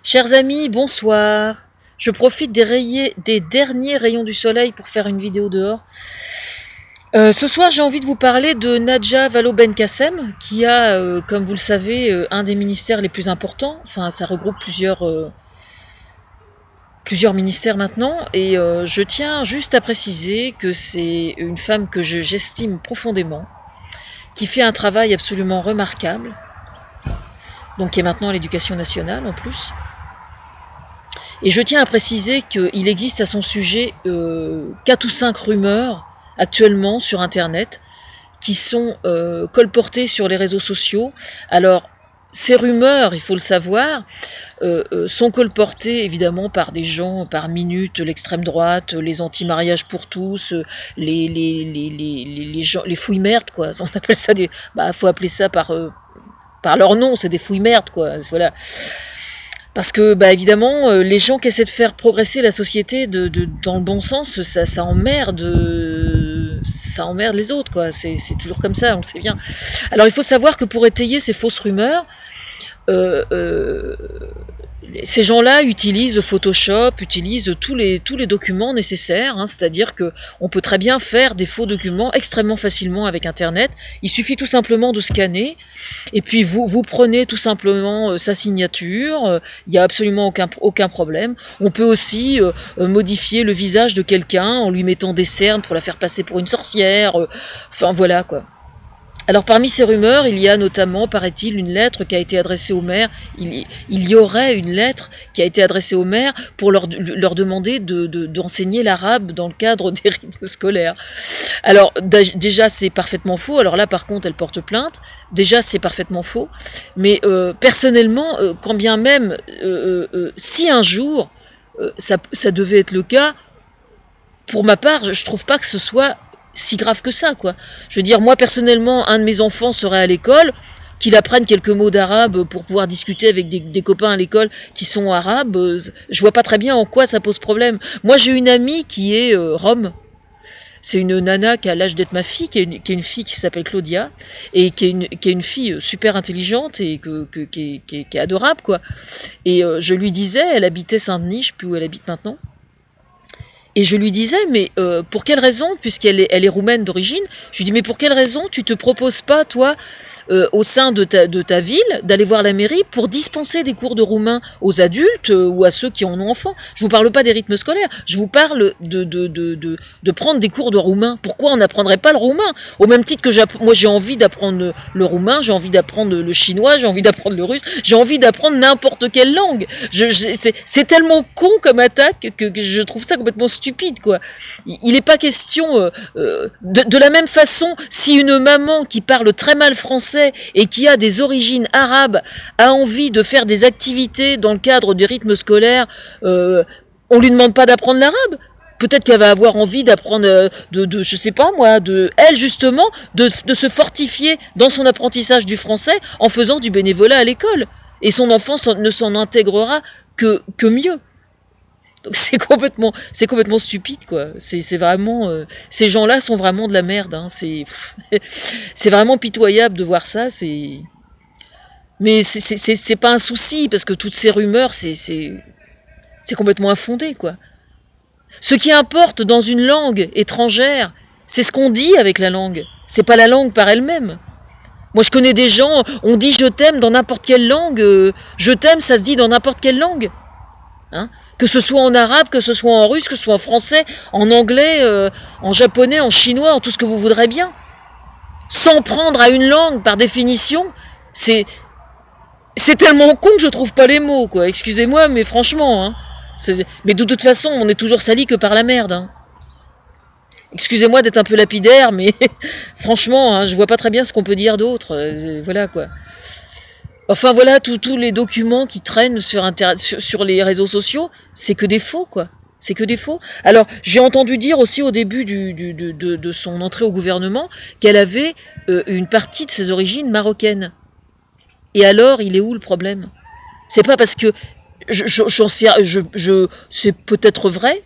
Chers amis, bonsoir. Je profite des derniers rayons du soleil pour faire une vidéo dehors. Ce soir, j'ai envie de vous parler de Nadja Vallaud-Belkacem, qui a, comme vous le savez, un des ministères les plus importants. Enfin, ça regroupe plusieurs ministères maintenant. Et je tiens juste à préciser que c'est une femme que j'estime profondément, qui fait un travail absolument remarquable, donc qui est maintenant à l'Éducation nationale en plus. Et je tiens à préciser qu'il existe à son sujet 4 ou 5 rumeurs actuellement sur Internet qui sont colportées sur les réseaux sociaux. Alors, ces rumeurs, il faut le savoir, sont colportées évidemment par des gens, par minute, l'extrême droite, les anti-mariages pour tous, les fouilles merdes, quoi. On appelle ça des... faut appeler ça par leur nom, c'est des fouilles merdes, quoi. Voilà. Parce que, évidemment, les gens qui essaient de faire progresser la société dans le bon sens, ça emmerde les autres, quoi. C'est toujours comme ça, on le sait bien. Alors, il faut savoir que pour étayer ces fausses rumeurs, ces gens-là utilisent Photoshop, utilisent tous les documents nécessaires, hein, c'est-à-dire qu'on peut très bien faire des faux documents extrêmement facilement avec Internet. Il suffit tout simplement de scanner, et puis vous prenez tout simplement sa signature, il n'y a absolument aucun problème. On peut aussi modifier le visage de quelqu'un en lui mettant des cernes pour la faire passer pour une sorcière, enfin voilà quoi. Alors parmi ces rumeurs, il y a notamment, paraît-il, une lettre qui a été adressée au maire. Il y aurait une lettre qui a été adressée au maire pour leur demander d'enseigner l'arabe dans le cadre des rythmes scolaires. Alors déjà c'est parfaitement faux. Alors là par contre elle porte plainte. Déjà c'est parfaitement faux. Mais personnellement, quand bien même si un jour ça devait être le cas, pour ma part, je trouve pas que ce soit si grave que ça, quoi. Je veux dire, moi personnellement, un de mes enfants serait à l'école, qu'il apprenne quelques mots d'arabe pour pouvoir discuter avec des copains à l'école qui sont arabes, je vois pas très bien en quoi ça pose problème. Moi j'ai une amie qui est rome. C'est une nana qui a l'âge d'être ma fille, qui est une fille qui s'appelle Claudia, et qui est une fille super intelligente et qui est adorable, quoi. Et je lui disais, elle habitait Saint-Denis, je sais plus où elle habite maintenant. Et je lui disais, mais pour quelle raison, puisqu'elle est roumaine d'origine, je lui dis, mais pour quelle raison tu te proposes pas, toi, au sein de ta ville, d'aller voir la mairie pour dispenser des cours de roumain aux adultes ou à ceux qui en ont enfants. Je vous parle pas des rythmes scolaires, je vous parle de prendre des cours de roumain. Pourquoi on n'apprendrait pas le roumain? Au même titre que moi j'ai envie d'apprendre le roumain, j'ai envie d'apprendre le chinois, j'ai envie d'apprendre le russe, j'ai envie d'apprendre n'importe quelle langue. C'est tellement con comme attaque que je trouve ça complètement stupide, quoi. Il n'est pas question de la même façon, si une maman qui parle très mal français et qui a des origines arabes a envie de faire des activités dans le cadre du rythme scolaire, on lui demande pas d'apprendre l'arabe. Peut-être qu'elle va avoir envie d'apprendre, je sais pas moi, elle justement, de se fortifier dans son apprentissage du français en faisant du bénévolat à l'école. Et son enfant ne s'en intégrera que mieux. Donc c'est complètement stupide, quoi. C'est vraiment ces gens-là sont vraiment de la merde, hein. C'est vraiment pitoyable de voir ça. Mais c'est pas un souci parce que toutes ces rumeurs c'est complètement infondé, quoi. Ce qui importe dans une langue étrangère, c'est ce qu'on dit avec la langue. C'est pas la langue par elle-même. Moi je connais des gens, on dit je t'aime dans n'importe quelle langue. Je t'aime, ça se dit dans n'importe quelle langue. Hein, que ce soit en arabe, que ce soit en russe, que ce soit en français, en anglais, en japonais, en chinois, en tout ce que vous voudrez bien. S'en prendre à une langue, par définition, c'est tellement con que je trouve pas les mots, quoi. Excusez-moi, mais franchement, hein. Mais de toute façon, on est toujours sali que par la merde, hein. Excusez-moi d'être un peu lapidaire, mais franchement, hein, je vois pas très bien ce qu'on peut dire d'autre. Voilà, quoi. Enfin voilà, tous les documents qui traînent sur les réseaux sociaux, c'est que des faux, quoi. C'est que des faux. Alors, j'ai entendu dire aussi au début de son entrée au gouvernement qu'elle avait une partie de ses origines marocaines. Et alors, il est où le problème? C'est pas parce que c'est peut-être vrai.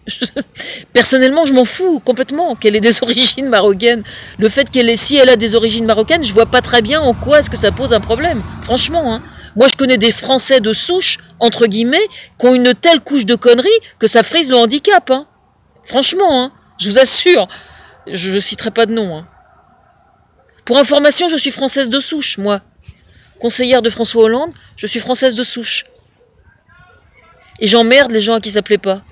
Personnellement, je m'en fous complètement qu'elle ait des origines marocaines. Le fait si elle a des origines marocaines, je vois pas très bien en quoi est-ce que ça pose un problème. Franchement, hein. Moi, je connais des Français de souche, entre guillemets, qui ont une telle couche de conneries que ça frise le handicap. Hein. Franchement, hein, je vous assure. Je ne citerai pas de nom. Hein. Pour information, je suis française de souche, moi. Conseillère de François Hollande, je suis française de souche. Et j'emmerde les gens à qui ça plaît pas.